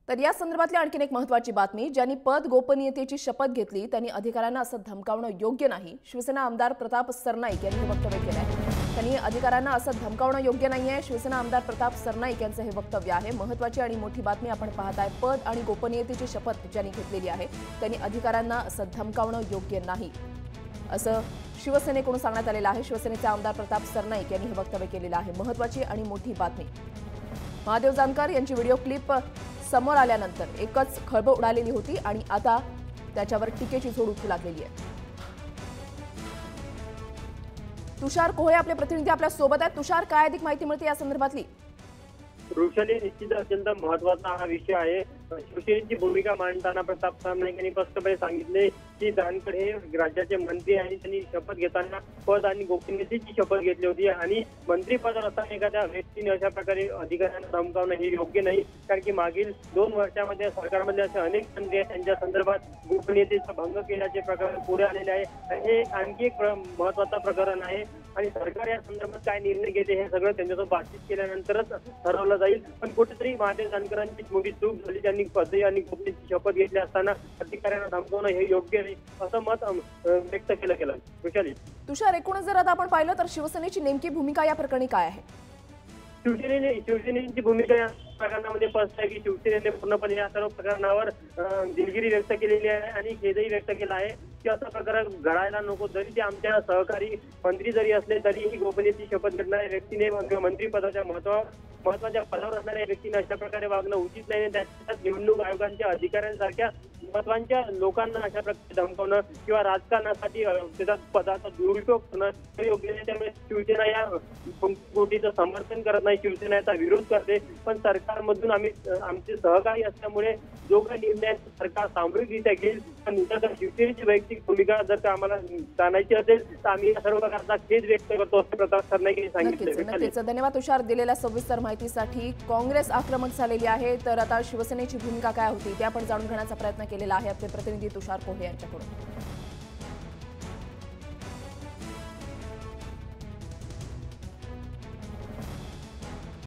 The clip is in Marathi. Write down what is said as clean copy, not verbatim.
तर या संदर्भातली आणखीन एक महत्त्वाची बातमी, ज्यांनी पद गोपनीयतेची शपथ घेतली त्यांनी अधिकाऱ्यांना असं धमकावणं योग्य नाही, शिवसेना आमदार प्रताप सरनाईक यांनी हे वक्तव्य केलं आहे। त्यांनी अधिकाऱ्यांना असं धमकावणं योग्य नाहीये, शिवसेना आमदार प्रताप सरनाईक यांचं हे वक्तव्य आहे। महत्त्वाची आणि मोठी बातमी आपण पाहताय, पद आणि गोपनीयतेची शपथ ज्यांनी घेतलेली आहे त्यांनी अधिकाऱ्यांना असं धमकावणं योग्य नाही असं शिवसेनेकडून सांगण्यात आलेलं आहे। शिवसेनेचे आमदार प्रताप सरनाईक यांनी हे वक्तव्य केलेलं आहे। महत्त्वाची आणि मोठी बातमी, महादेव जानकर यांची व्हिडिओ क्लिप समोर आल्यानंतर एकच खळबळ उडालेली होती आणि आता त्याच्यावर टीकेची झोड उठू लागलेली आहे। तुषार कोहे आपले प्रतिनिधी आपल्या सोबत आहेत। तुषार, काय अधिक माहिती मिळते या संदर्भातली? वृषाली, निश्चित अत्यंत महत्वाचा हा विषय आहे। शिवसेनेची भूमिका मांडताना प्रताप सरनाईक यांनी स्पष्टपणे सांगितले की जानकर हे राज्याचे मंत्री आणि त्यांनी शपथ घेताना पद आणि गोपनीयतेची शपथ घेतली होती आणि मंत्रीपदावर असताना एखाद्या व्यक्तीने अशा प्रकारे अधिकाऱ्यांना धमकावणं हे योग्य नाही, कारण की मागील 2 वर्षामध्ये सरकारमध्ये असे अनेक मंत्री आहेत त्यांच्या संदर्भात गोपनीयतेचा भंग केल्याचे प्रकरण पुढे आलेले आहे। हे आणखी एक महत्वाचा प्रकरण आहे आणि सरकार या संदर्भात काय निर्णय घेते हे सगळं त्यांच्यासोबत बातचीत केल्यानंतरच ठरवलं जाईल। पण कुठेतरी महादेव जानकरांची मोठी चूक झाली, त्यांनी पद आणि गोपनीयतेची शपथ घेतली असताना अधिकाऱ्यांना धमकावणं हे योग्य नाही असं मत व्यक्त केलं गेलं। वृषाली, तुषार, एकूणच जर आता आपण पाहिलं तर शिवसेनेची नेमकी भूमिका या प्रकरणी काय आहे? शिवसेनेची भूमिका या प्रकरणामध्ये स्पष्ट आहे की शिवसेनेने पूर्णपणे या सर्व प्रकरणावर दिलगिरी व्यक्त केलेली आहे आणि खेदही व्यक्त केला आहे की असा प्रकार घडायला नको। जरी ते आमच्या सहकारी मंत्री जरी असले तरीही गोपनीयतेची शपथ घेणाऱ्या व्यक्तीने मंत्रिपदाच्या महत्वाच्या पदावर असणाऱ्या व्यक्तीने अशा प्रकारे वागणं उचित नाही। त्याच्यात निवडणूक आयोगांच्या अधिकाऱ्यांसारख्या महत्वाच्या लोकांना अशा प्रकारे धमकावणं किंवा राजकारणासाठी त्याचा पदाचा दुरुपयोग करणं हे योग्य नाही। त्यामुळे शिवसेना या गोष्टीचं समर्थन करत नाही, शिवसेना याचा विरोध करते। पण सरकारमधून आम्ही आमचे सहकारी असल्यामुळे जो काही निर्णय सरकार सामूहिकरित्या घेईल, पण जर शिवसेनेची वैयक्तिक भूमिका जर का आम्हाला जाणायची असेल तर आम्ही या सर्व प्रकारचा खेद व्यक्त करतो असं प्रताप सरनाईक यांनी सांगितलं। नक्कीच, धन्यवाद तुषार दिलेल्या सविस्तर माहितीसाठी। काँग्रेस आक्रमक झालेली आहे, तर आता शिवसेनेची भूमिका काय होती ते आपण जाणून घेण्याचा प्रयत्न केलेला आहे आपले प्रतिनिधी तुषार कोहे यांच्याकडून।